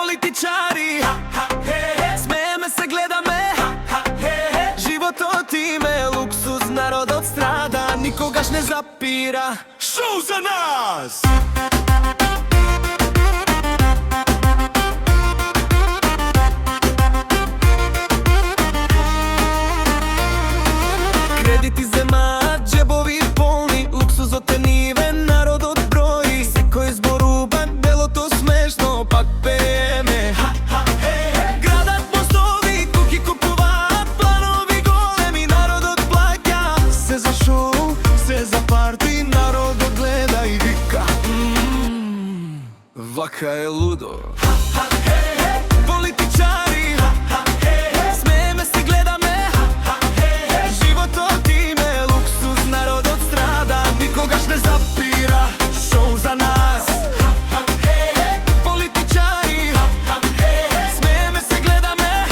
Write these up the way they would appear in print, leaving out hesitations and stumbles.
Политичари, смееме се, гледаме, животот им е луксуз, народот страда, никогаш не запира. Шоу за нас! Кредити земаат, джебови полни, луксузот е нивен, народот брои. Секој зборува, белото смешно, пак пееме. Градат мостови, куки купуваат, планови големи, народот плаќа. Се за шоу, се за парти, народот гледа и вика. Вака е лудо. Политичари, смееме се, гледаме, животот им е луксуз, народот страда, никогаш не запира. Шоу за нас! Политичари, смееме се, гледаме,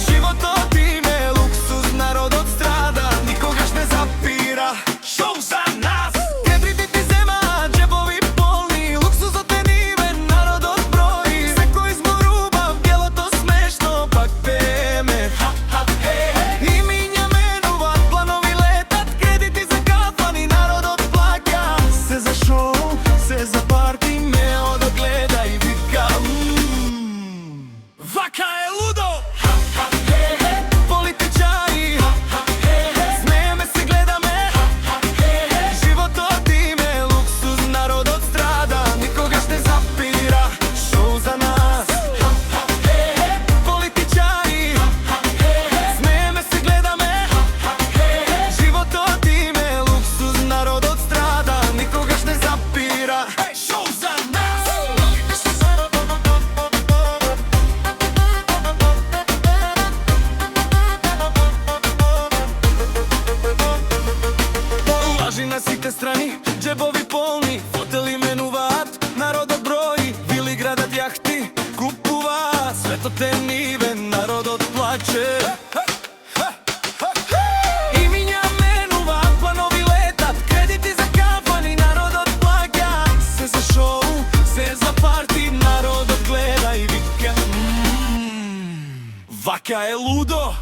животот им е луксуз, народот страда, никогаш не запира. Шоу за нас! Кредити земаат, джебови полни, луксузот е нивен, народот брои. Секој зборува, белото смешно, пак пееме. Имиња менуваат, планови летат, кредити за кафани, народот плаќа. Се за шоу, се за парти, меодот гледа и вика. Вака е лудо! Политичари, смееме се, гледаме, животот им е луксуз, народот страда, никогаш не запира. Шоу за нас! Политичари, смееме се, гледаме, животот им е луксуз, народот страда, никогаш не запира. Шоу за нас! Лажи на сите страни, джебови полни, фотели менуваат, народот брои. Вили градат, јахти купуваат, светот е нивен, народот плаче. Имиња менуваат, планови летат, кредити за кафани, народот плаќа. Се за шоу, се за парти, народот гледа и вика. Вака е лудо!